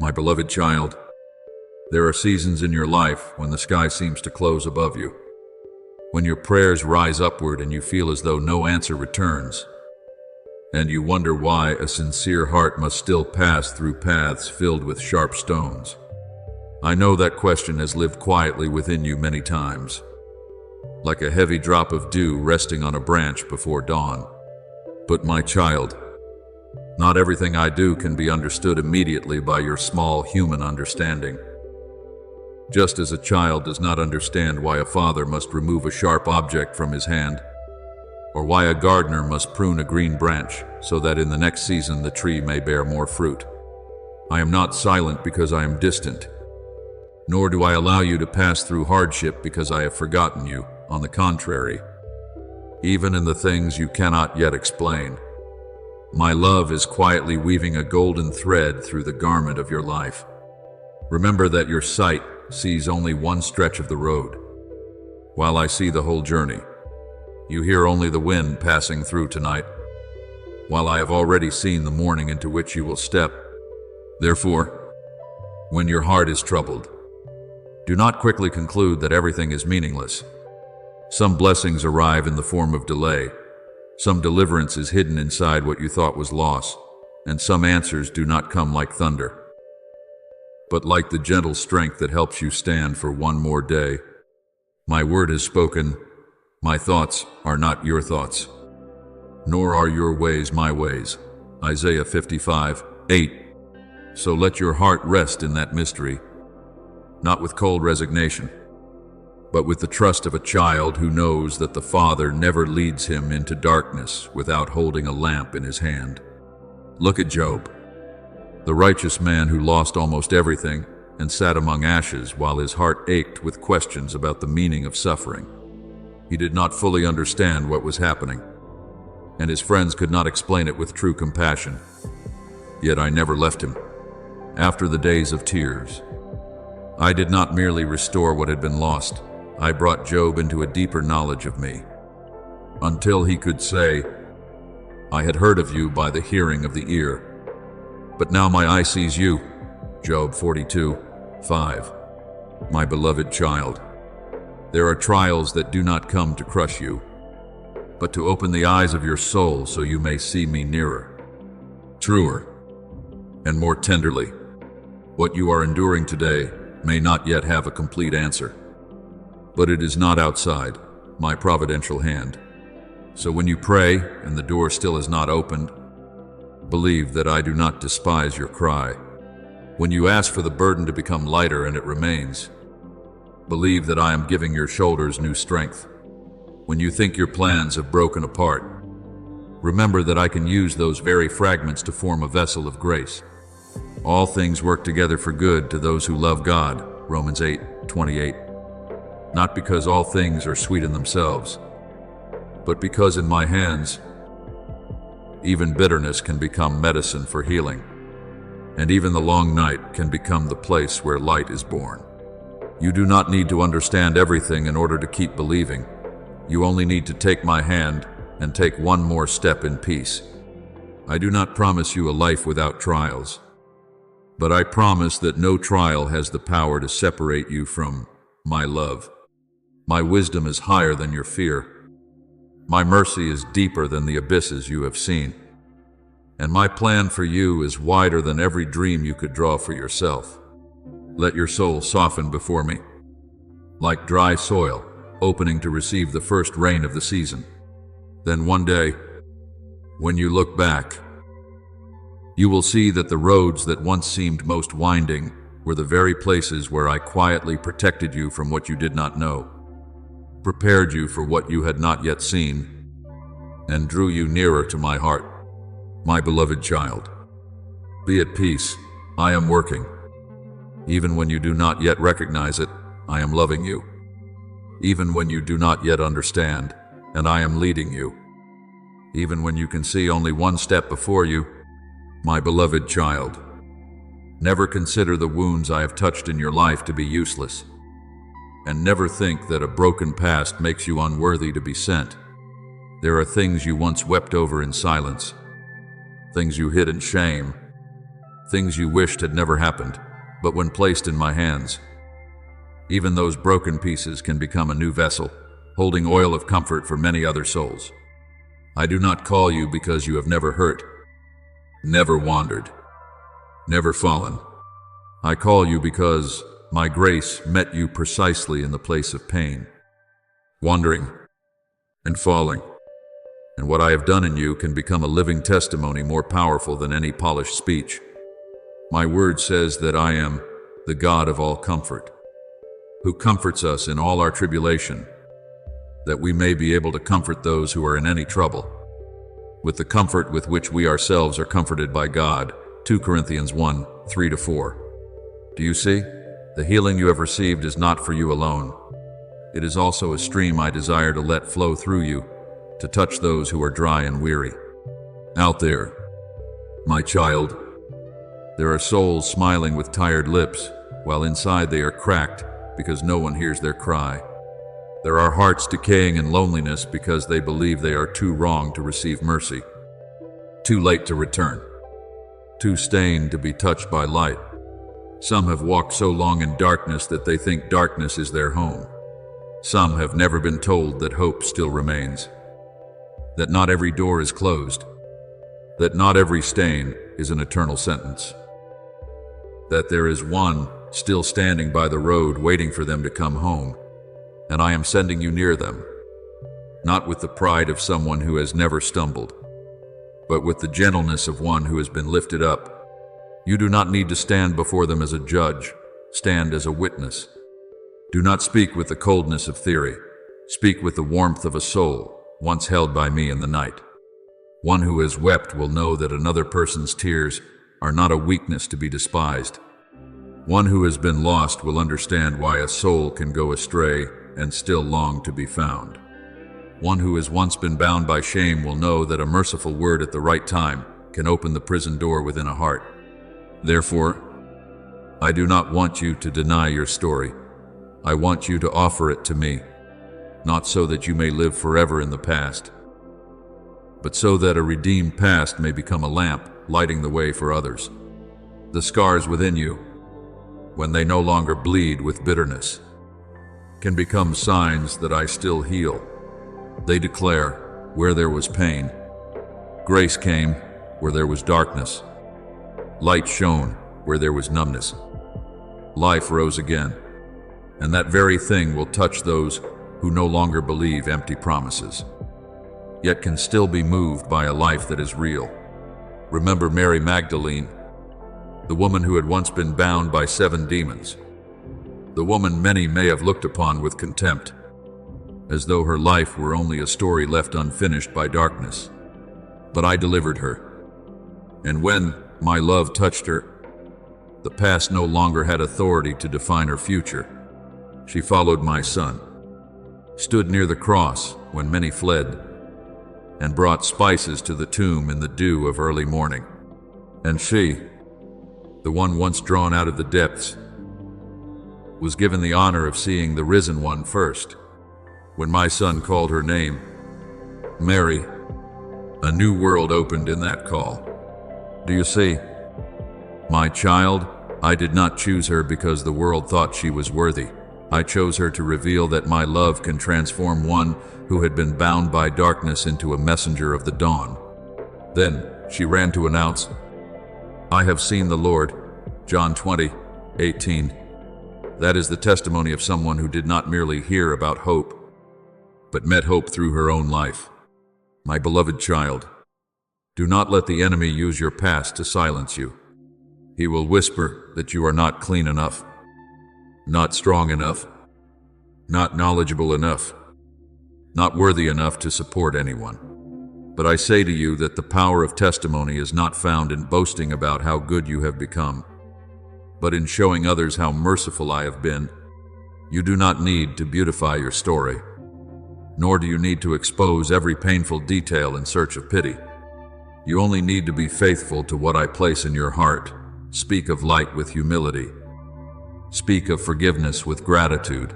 My beloved child, there are seasons in your life when the sky seems to close above you, when your prayers rise upward and you feel as though no answer returns, and you wonder why a sincere heart must still pass through paths filled with sharp stones. I know that question has lived quietly within you many times, like a heavy drop of dew resting on a branch before dawn. But my child, not everything I do can be understood immediately by your small human understanding. Just as a child does not understand why a father must remove a sharp object from his hand, or why a gardener must prune a green branch so that in the next season the tree may bear more fruit. I am not silent because I am distant, nor do I allow you to pass through hardship because I have forgotten you. On the contrary, even in the things you cannot yet explain, my love is quietly weaving a golden thread through the garment of your life. Remember that your sight sees only one stretch of the road, while I see the whole journey. You hear only the wind passing through tonight, while I have already seen the morning into which you will step. Therefore, when your heart is troubled, do not quickly conclude that everything is meaningless. Some blessings arrive in the form of delay. Some deliverance is hidden inside what you thought was loss, and some answers do not come like thunder, but like the gentle strength that helps you stand for one more day. My word is spoken. My thoughts are not your thoughts, nor are your ways my ways. Isaiah 55:8. So let your heart rest in that mystery, not with cold resignation, but with the trust of a child who knows that the Father never leads him into darkness without holding a lamp in his hand. Look at Job, the righteous man who lost almost everything and sat among ashes while his heart ached with questions about the meaning of suffering. He did not fully understand what was happening, and his friends could not explain it with true compassion. Yet I never left him. After the days of tears, I did not merely restore what had been lost. I brought Job into a deeper knowledge of me, until he could say, I had heard of you by the hearing of the ear, but now my eye sees you. Job 42:5. My beloved child, there are trials that do not come to crush you, but to open the eyes of your soul so you may see me nearer, truer, and more tenderly. What you are enduring today may not yet have a complete answer, but it is not outside my providential hand. So when you pray and the door still is not opened, believe that I do not despise your cry. When you ask for the burden to become lighter and it remains, believe that I am giving your shoulders new strength. When you think your plans have broken apart, remember that I can use those very fragments to form a vessel of grace. All things work together for good to those who love God. Romans 8:28. Not because all things are sweet in themselves, but because in my hands, even bitterness can become medicine for healing, and even the long night can become the place where light is born. You do not need to understand everything in order to keep believing. You only need to take my hand and take one more step in peace. I do not promise you a life without trials, but I promise that no trial has the power to separate you from my love. My wisdom is higher than your fear. My mercy is deeper than the abysses you have seen. And my plan for you is wider than every dream you could draw for yourself. Let your soul soften before me, like dry soil opening to receive the first rain of the season. Then one day, when you look back, you will see that the roads that once seemed most winding were the very places where I quietly protected you from what you did not know, prepared you for what you had not yet seen, and drew you nearer to my heart. My beloved child, be at peace. I am working. Even when you do not yet recognize it, I am loving you. Even when you do not yet understand, and I am leading you. Even when you can see only one step before you, my beloved child, never consider the wounds I have touched in your life to be useless. And never think that a broken past makes you unworthy to be sent. There are things you once wept over in silence, things you hid in shame, things you wished had never happened, but when placed in my hands, even those broken pieces can become a new vessel, holding oil of comfort for many other souls. I do not call you because you have never hurt, never wandered, never fallen. I call you because my grace met you precisely in the place of pain, wandering and falling. And what I have done in you can become a living testimony more powerful than any polished speech. My word says that I am the God of all comfort, who comforts us in all our tribulation, that we may be able to comfort those who are in any trouble, with the comfort with which we ourselves are comforted by God. 2 Corinthians 1, 3-4. Do you see? The healing you have received is not for you alone. It is also a stream I desire to let flow through you, to touch those who are dry and weary. Out there, my child, there are souls smiling with tired lips, while inside they are cracked because no one hears their cry. There are hearts decaying in loneliness because they believe they are too wrong to receive mercy, too late to return, too stained to be touched by light. Some have walked so long in darkness that they think darkness is their home. Some have never been told that hope still remains, that not every door is closed, that not every stain is an eternal sentence, that there is one still standing by the road waiting for them to come home, and I am sending you near them, not with the pride of someone who has never stumbled, but with the gentleness of one who has been lifted up. You do not need to stand before them as a judge. Stand as a witness. Do not speak with the coldness of theory. Speak with the warmth of a soul once held by me in the night. One who has wept will know that another person's tears are not a weakness to be despised. One who has been lost will understand why a soul can go astray and still long to be found. One who has once been bound by shame will know that a merciful word at the right time can open the prison door within a heart. Therefore, I do not want you to deny your story. I want you to offer it to me, not so that you may live forever in the past, but so that a redeemed past may become a lamp, lighting the way for others. The scars within you, when they no longer bleed with bitterness, can become signs that I still heal. They declare, where there was pain, grace came where there was darkness. Light shone where there was numbness. Life rose again, and that very thing will touch those who no longer believe empty promises, yet can still be moved by a life that is real. Remember Mary Magdalene, the woman who had once been bound by 7 demons, the woman many may have looked upon with contempt, as though her life were only a story left unfinished by darkness. But I delivered her, and when my love touched her, the past no longer had authority to define her future. She followed my Son, stood near the cross when many fled, and brought spices to the tomb in the dew of early morning. And she, the one once drawn out of the depths, was given the honor of seeing the risen one first. When my Son called her name, Mary, a new world opened in that call. Do you see? My child, I did not choose her because the world thought she was worthy. I chose her to reveal that my love can transform one who had been bound by darkness into a messenger of the dawn. Then she ran to announce, I have seen the Lord. John 20:18. That is the testimony of someone who did not merely hear about hope, but met hope through her own life. My beloved child, do not let the enemy use your past to silence you. He will whisper that you are not clean enough, not strong enough, not knowledgeable enough, not worthy enough to support anyone. But I say to you that the power of testimony is not found in boasting about how good you have become, but in showing others how merciful I have been. You do not need to beautify your story, nor do you need to expose every painful detail in search of pity. You only need to be faithful to what I place in your heart. Speak of light with humility. Speak of forgiveness with gratitude.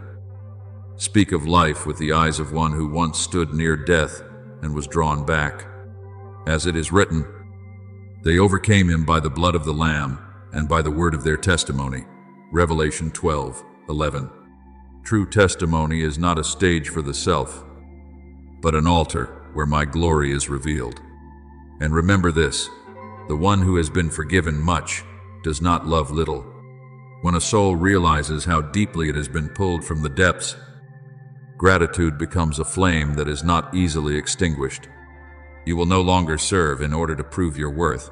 Speak of life with the eyes of one who once stood near death and was drawn back. As it is written, They overcame him by the blood of the Lamb and by the word of their testimony. Revelation 12:11. True testimony is not a stage for the self, but an altar where my glory is revealed. And remember this, the one who has been forgiven much does not love little. When a soul realizes how deeply it has been pulled from the depths, gratitude becomes a flame that is not easily extinguished. You will no longer serve in order to prove your worth,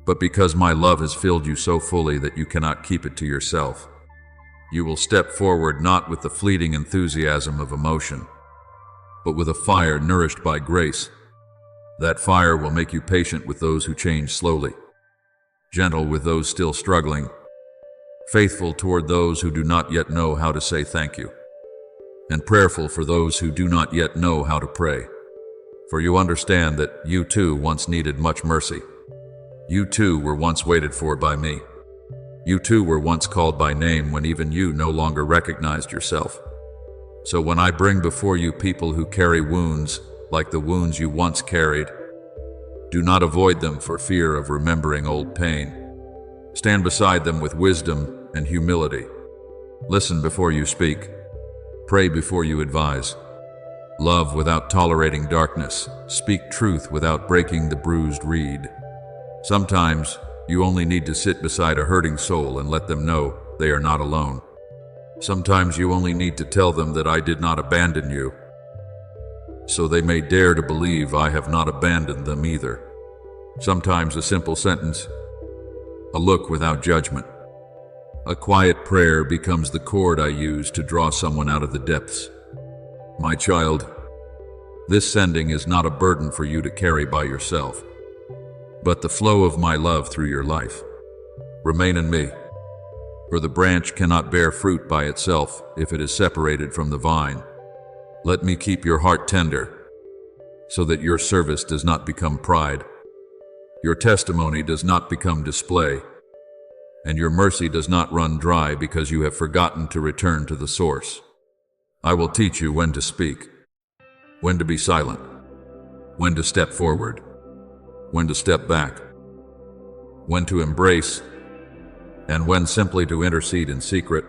but because my love has filled you so fully that you cannot keep it to yourself. You will step forward not with the fleeting enthusiasm of emotion, but with a fire nourished by grace. That fire will make you patient with those who change slowly, gentle with those still struggling, faithful toward those who do not yet know how to say thank you, and prayerful for those who do not yet know how to pray. For you understand that you too once needed much mercy. You too were once waited for by me. You too were once called by name when even you no longer recognized yourself. So when I bring before you people who carry wounds like the wounds you once carried, do not avoid them for fear of remembering old pain. Stand beside them with wisdom and humility. Listen before you speak. Pray before you advise. Love without tolerating darkness. Speak truth without breaking the bruised reed. Sometimes you only need to sit beside a hurting soul and let them know they are not alone. Sometimes you only need to tell them that I did not abandon you, so they may dare to believe I have not abandoned them either. Sometimes a simple sentence, a look without judgment, a quiet prayer becomes the cord I use to draw someone out of the depths. My child, this sending is not a burden for you to carry by yourself, but the flow of my love through your life. Remain in me, for the branch cannot bear fruit by itself if it is separated from the vine. Let me keep your heart tender, so that your service does not become pride, your testimony does not become display, and your mercy does not run dry because you have forgotten to return to the source. I will teach you when to speak, when to be silent, when to step forward, when to step back, when to embrace, and when simply to intercede in secret.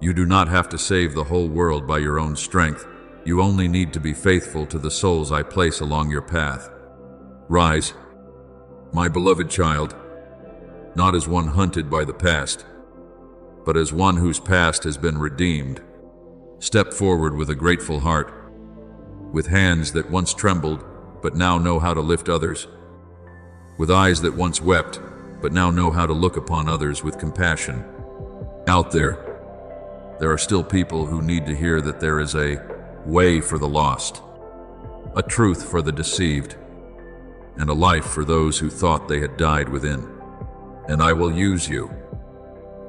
You do not have to save the whole world by your own strength. You only need to be faithful to the souls I place along your path. Rise, my beloved child, not as one hunted by the past, but as one whose past has been redeemed. Step forward with a grateful heart, with hands that once trembled, but now know how to lift others, with eyes that once wept, but now know how to look upon others with compassion. Out there are still people who need to hear that there is a way for the lost, a truth for the deceived, and a life for those who thought they had died within. And I will use you,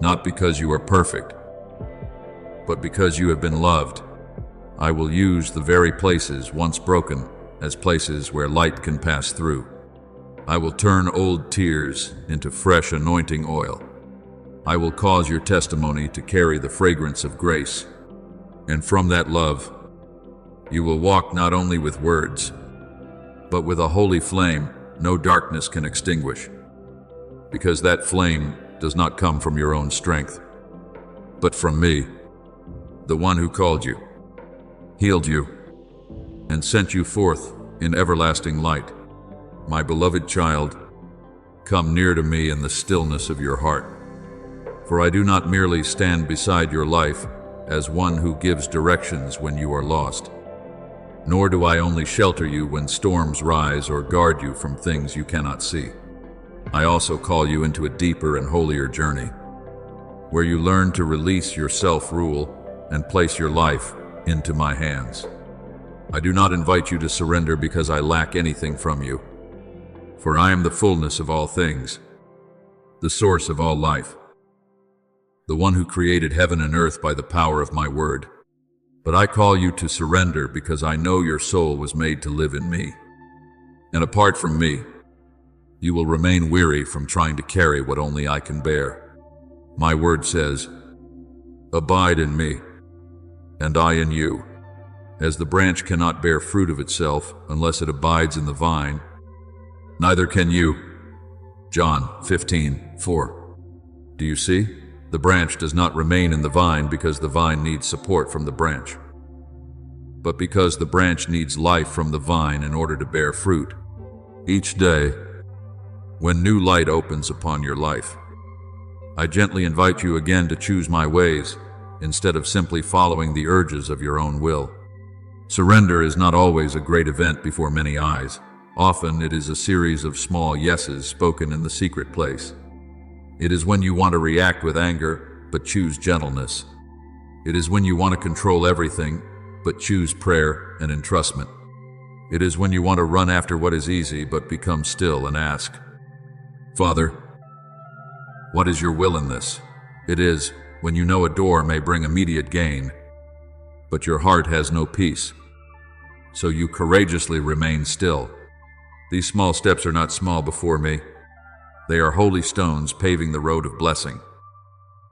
not because you are perfect, but because you have been loved. I will use the very places once broken as places where light can pass through. I will turn old tears into fresh anointing oil. I will cause your testimony to carry the fragrance of grace. And from that love, you will walk not only with words, but with a holy flame no darkness can extinguish. Because that flame does not come from your own strength, but from me, the one who called you, healed you, and sent you forth in everlasting light. My beloved child, come near to me in the stillness of your heart. For I do not merely stand beside your life as one who gives directions when you are lost, nor do I only shelter you when storms rise or guard you from things you cannot see. I also call you into a deeper and holier journey, where you learn to release your self-rule and place your life into my hands. I do not invite you to surrender because I lack anything from you, for I am the fullness of all things, the source of all life, the one who created heaven and earth by the power of my word. But I call you to surrender because I know your soul was made to live in me. And apart from me, you will remain weary from trying to carry what only I can bear. My word says, abide in me, and I in you. As the branch cannot bear fruit of itself unless it abides in the vine, neither can you John 15:4. Do you see? The branch does not remain in the vine because the vine needs support from the branch, but because the branch needs life from the vine in order to bear fruit. Each day, when new light opens upon your life, I gently invite you again to choose my ways instead of simply following the urges of your own will. Surrender is not always a great event before many eyes. Often it is a series of small yeses spoken in the secret place. It is when you want to react with anger, but choose gentleness. It is when you want to control everything, but choose prayer and entrustment. It is when you want to run after what is easy, but become still and ask, Father, what is your will in this? It is when you know a door may bring immediate gain, but your heart has no peace. So you courageously remain still. These small steps are not small before me. They are holy stones paving the road of blessing.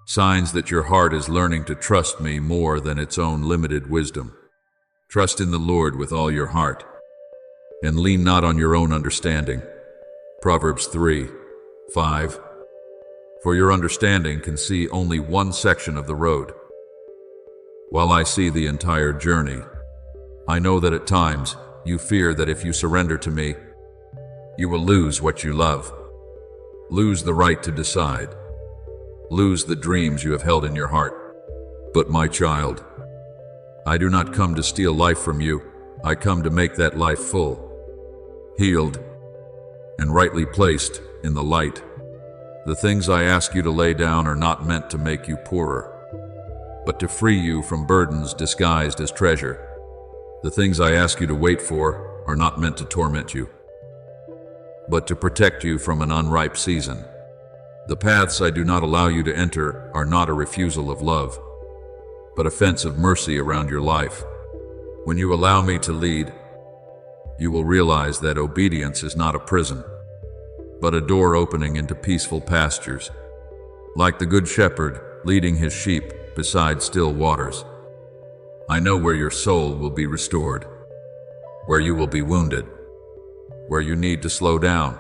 Signs that your heart is learning to trust me more than its own limited wisdom. Trust in the Lord with all your heart, and lean not on your own understanding. Proverbs 3:5. For your understanding can see only one section of the road, while I see the entire journey. I know that at times you fear that if you surrender to me, you will lose what you love, lose the right to decide, lose the dreams you have held in your heart. But my child, I do not come to steal life from you. I come to make that life full, healed, and rightly placed in the light. The things I ask you to lay down are not meant to make you poorer, but to free you from burdens disguised as treasure. The things I ask you to wait for are not meant to torment you, but to protect you from an unripe season. The paths I do not allow you to enter are not a refusal of love, but a fence of mercy around your life. When you allow me to lead, you will realize that obedience is not a prison, but a door opening into peaceful pastures, like the good shepherd leading his sheep beside still waters. I know where your soul will be restored, where you will be wounded, where you need to slow down,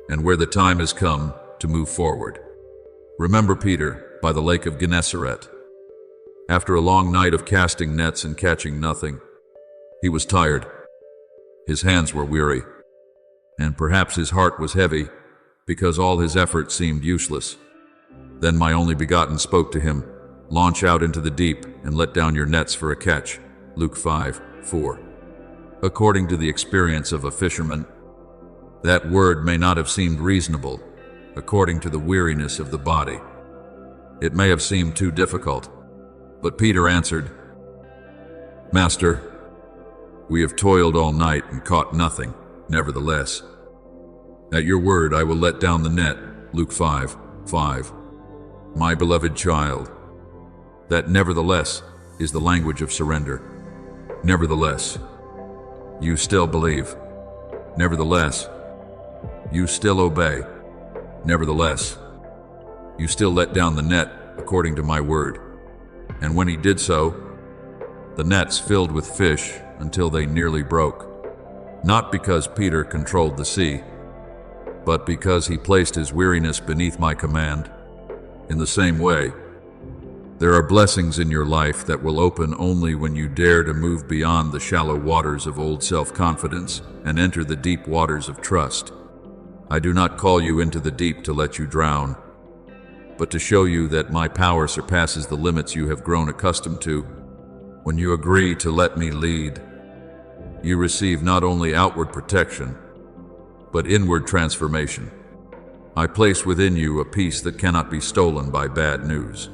and where the time has come to move forward. Remember Peter by the lake of Gennesaret. After a long night of casting nets and catching nothing, he was tired. His hands were weary, and perhaps his heart was heavy because all his effort seemed useless. Then my only begotten spoke to him, "Launch out into the deep and let down your nets for a catch." Luke 5:4. According to the experience of a fisherman, that word may not have seemed reasonable. According to the weariness of the body, it may have seemed too difficult. But Peter answered, "Master, we have toiled all night and caught nothing. Nevertheless, at your word I will let down the net." Luke 5:5. My beloved child, that nevertheless is the language of surrender. Nevertheless, you still believe. Nevertheless, you still obey. Nevertheless, you still let down the net according to my word. And when he did so, the nets filled with fish until they nearly broke. Not because Peter controlled the sea, but because he placed his weariness beneath my command. In the same way, there are blessings in your life that will open only when you dare to move beyond the shallow waters of old self-confidence and enter the deep waters of trust. I do not call you into the deep to let you drown, but to show you that my power surpasses the limits you have grown accustomed to. When you agree to let me lead, you receive not only outward protection, but inward transformation. I place within you a peace that cannot be stolen by bad news,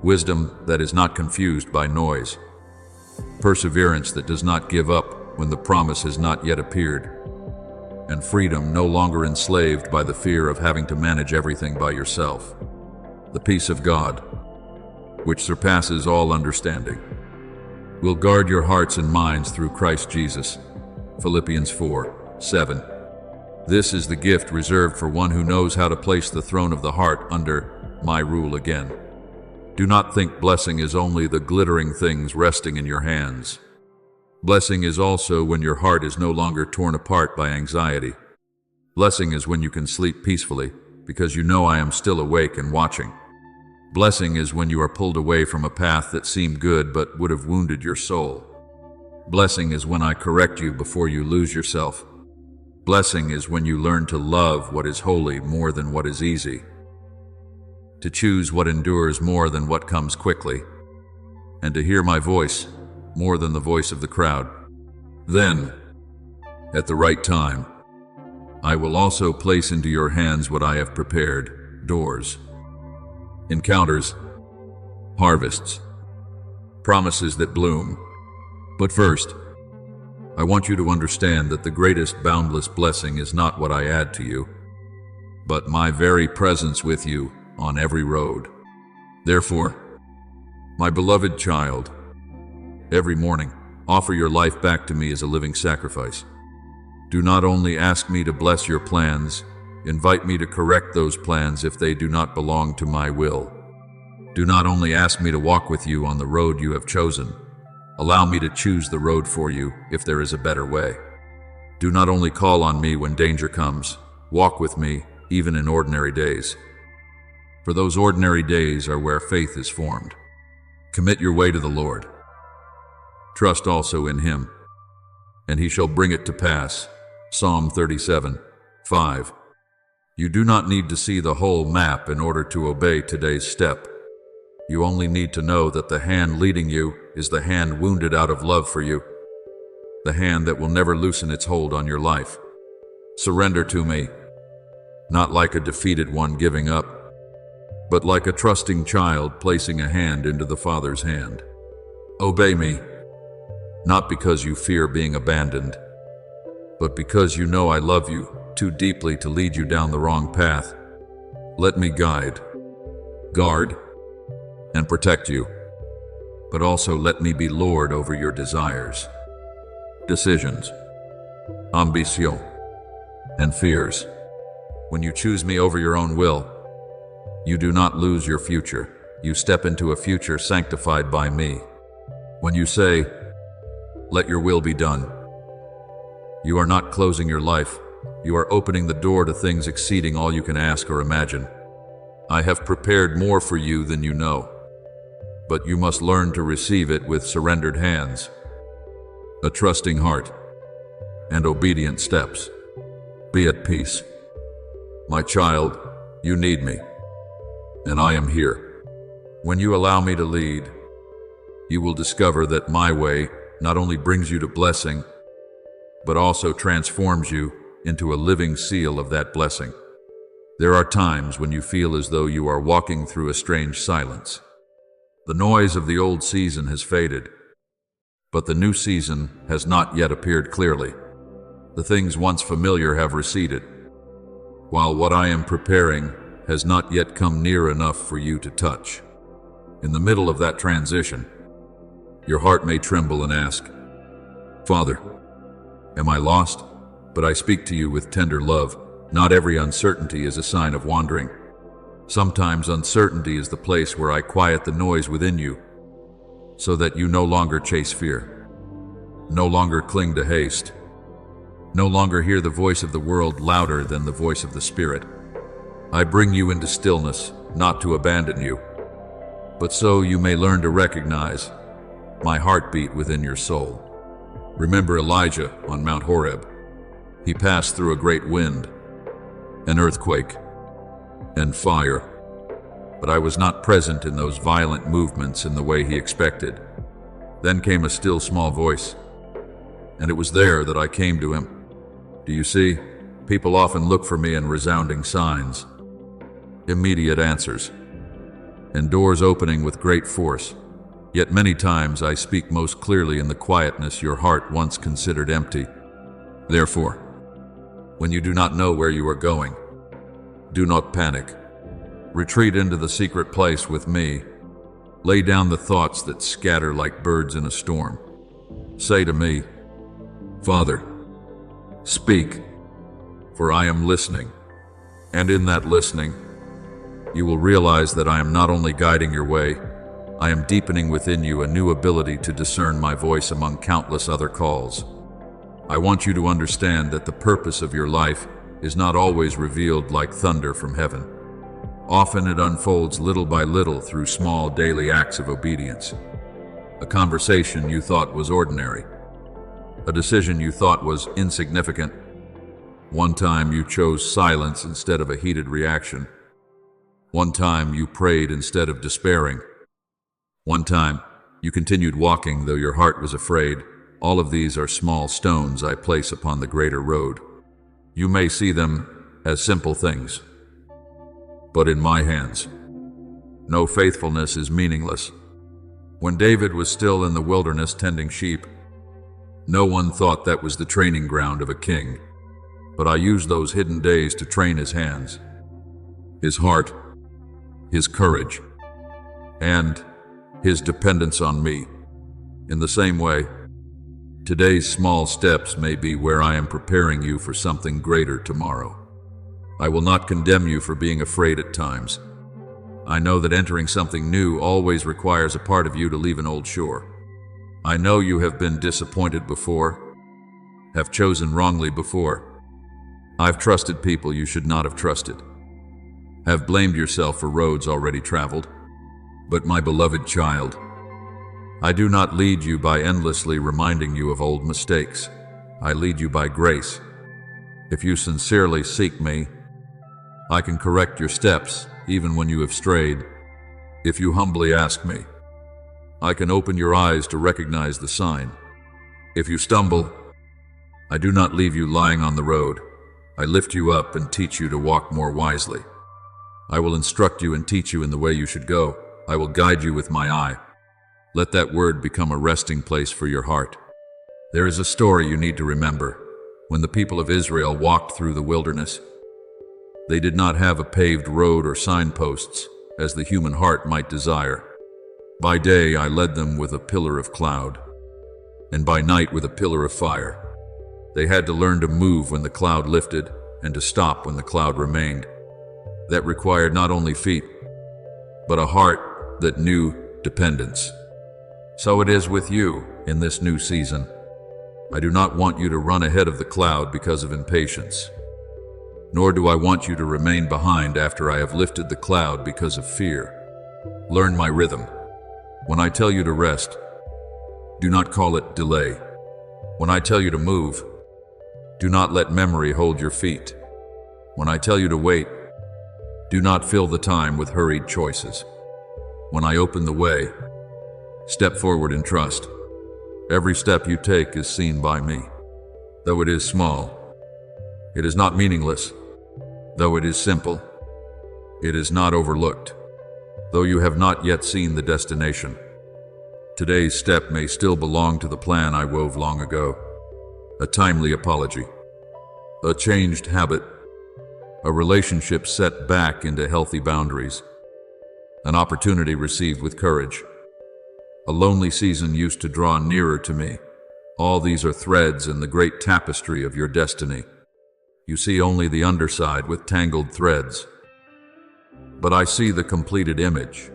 wisdom that is not confused by noise, perseverance that does not give up when the promise has not yet appeared, and freedom no longer enslaved by the fear of having to manage everything by yourself. The peace of God, which surpasses all understanding, will guard your hearts and minds through Christ Jesus. Philippians 4:7. This is the gift reserved for one who knows how to place the throne of the heart under my rule again. Do not think blessing is only the glittering things resting in your hands. Blessing is also when your heart is no longer torn apart by anxiety. Blessing is when you can sleep peacefully, because you know I am still awake and watching. Blessing is when you are pulled away from a path that seemed good but would have wounded your soul. Blessing is when I correct you before you lose yourself. Blessing is when you learn to love what is holy more than what is easy, to choose what endures more than what comes quickly, and to hear my voice more than the voice of the crowd. Then, at the right time, I will also place into your hands what I have prepared: doors, encounters, harvests, promises that bloom. But first, I want you to understand that the greatest boundless blessing is not what I add to you, but my very presence with you on every road. Therefore, my beloved child, every morning, offer your life back to me as a living sacrifice. Do not only ask me to bless your plans, invite me to correct those plans if they do not belong to my will. Do not only ask me to walk with you on the road you have chosen, allow me to choose the road for you if there is a better way. Do not only call on me when danger comes, walk with me even in ordinary days. For those ordinary days are where faith is formed. Commit your way to the Lord. Trust also in Him, and He shall bring it to pass. Psalm 37:5. You do not need to see the whole map in order to obey today's step. You only need to know that the hand leading you is the hand wounded out of love for you, the hand that will never loosen its hold on your life. Surrender to me, not like a defeated one giving up, but like a trusting child placing a hand into the Father's hand. Obey me, not because you fear being abandoned, but because you know I love you too deeply to lead you down the wrong path. Let me guide, guard, and protect you, but also let me be Lord over your desires, decisions, ambition, and fears. When you choose me over your own will, you do not lose your future. You step into a future sanctified by me. When you say, "Let your will be done," you are not closing your life. You are opening the door to things exceeding all you can ask or imagine. I have prepared more for you than you know, but you must learn to receive it with surrendered hands, a trusting heart, and obedient steps. Be at peace. My child, you need me, and I am here. When you allow me to lead, you will discover that my way not only brings you to blessing, but also transforms you into a living seal of that blessing. There are times when you feel as though you are walking through a strange silence. The noise of the old season has faded, but the new season has not yet appeared clearly. The things once familiar have receded, while what I am preparing has not yet come near enough for you to touch. In the middle of that transition, your heart may tremble and ask, "Father, am I lost?" But I speak to you with tender love. Not every uncertainty is a sign of wandering. Sometimes uncertainty is the place where I quiet the noise within you, so that you no longer chase fear, no longer cling to haste, no longer hear the voice of the world louder than the voice of the Spirit. I bring you into stillness, not to abandon you, but so you may learn to recognize my heartbeat within your soul. Remember Elijah on Mount Horeb. He passed through a great wind, an earthquake, and fire, but I was not present in those violent movements in the way he expected. Then came a still small voice, and it was there that I came to him. Do you see? People often look for me in resounding signs, immediate answers, and doors opening with great force. Yet many times I speak most clearly in the quietness your heart once considered empty. Therefore, when you do not know where you are going, do not panic. Retreat into the secret place with me. Lay down the thoughts that scatter like birds in a storm. Say to me, "Father, speak, for I am listening." And in that listening, you will realize that I am not only guiding your way, I am deepening within you a new ability to discern my voice among countless other calls. I want you to understand that the purpose of your life is not always revealed like thunder from heaven. Often it unfolds little by little through small daily acts of obedience. A conversation you thought was ordinary. A decision you thought was insignificant. One time you chose silence instead of a heated reaction. One time you prayed instead of despairing. One time you continued walking though your heart was afraid. All of these are small stones I place upon the greater road. You may see them as simple things, but in my hands, no faithfulness is meaningless. When David was still in the wilderness tending sheep, no one thought that was the training ground of a king, but I used those hidden days to train his hands, his heart, his courage, and his dependence on me. In the same way, today's small steps may be where I am preparing you for something greater tomorrow. I will not condemn you for being afraid at times. I know that entering something new always requires a part of you to leave an old shore. I know you have been disappointed before, have chosen wrongly before. I've trusted people you should not have trusted, have blamed yourself for roads already traveled. But my beloved child, I do not lead you by endlessly reminding you of old mistakes. I lead you by grace. If you sincerely seek me, I can correct your steps even when you have strayed. If you humbly ask me, I can open your eyes to recognize the sign. If you stumble, I do not leave you lying on the road. I lift you up and teach you to walk more wisely. I will instruct you and teach you in the way you should go. I will guide you with my eye. Let that word become a resting place for your heart. There is a story you need to remember. When the people of Israel walked through the wilderness, they did not have a paved road or signposts, as the human heart might desire. By day I led them with a pillar of cloud, and by night with a pillar of fire. They had to learn to move when the cloud lifted, and to stop when the cloud remained. That required not only feet, but a heart that knew dependence. So it is with you in this new season. I do not want you to run ahead of the cloud because of impatience, nor do I want you to remain behind after I have lifted the cloud because of fear. Learn my rhythm. When I tell you to rest, do not call it delay. When I tell you to move, do not let memory hold your feet. When I tell you to wait, do not fill the time with hurried choices. When I open the way, step forward in trust. Every step you take is seen by me. Though it is small, it is not meaningless. Though it is simple, it is not overlooked. Though you have not yet seen the destination, today's step may still belong to the plan I wove long ago. A timely apology, a changed habit, a relationship set back into healthy boundaries, an opportunity received with courage. A lonely season used to draw nearer to me. All these are threads in the great tapestry of your destiny. You see only the underside with tangled threads, but I see the completed image.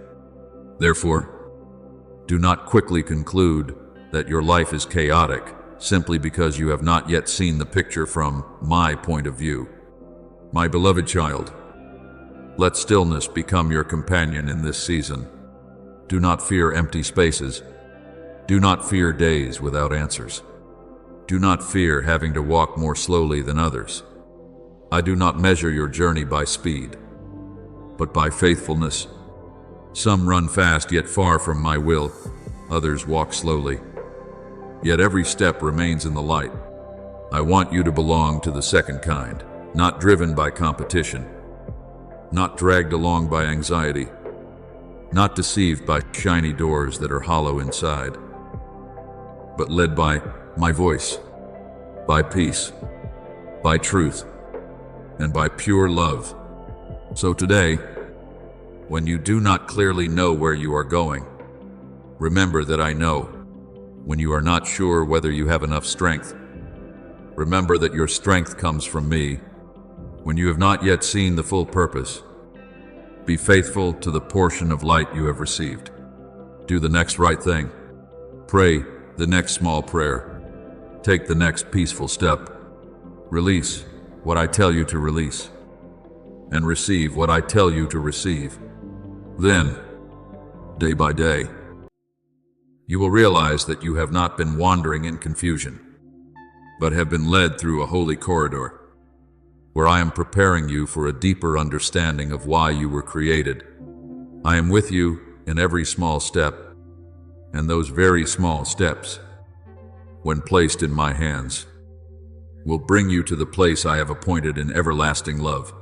Therefore, do not quickly conclude that your life is chaotic simply because you have not yet seen the picture from my point of view. My beloved child, let stillness become your companion in this season. Do not fear empty spaces. Do not fear days without answers. Do not fear having to walk more slowly than others. I do not measure your journey by speed, but by faithfulness. Some run fast yet far from my will. Others walk slowly, yet every step remains in the light. I want you to belong to the second kind, not driven by competition, not dragged along by anxiety, not deceived by shiny doors that are hollow inside, but led by my voice, by peace, by truth, and by pure love. So today, when you do not clearly know where you are going, remember that I know. When you are not sure whether you have enough strength, remember that your strength comes from me. When you have not yet seen the full purpose, be faithful to the portion of light you have received. Do the next right thing. Pray the next small prayer. Take the next peaceful step. Release what I tell you to release, and receive what I tell you to receive. Then, day by day, you will realize that you have not been wandering in confusion, but have been led through a holy corridor, where I am preparing you for a deeper understanding of why you were created. I am with you in every small step, and those very small steps, when placed in my hands, will bring you to the place I have appointed in everlasting love.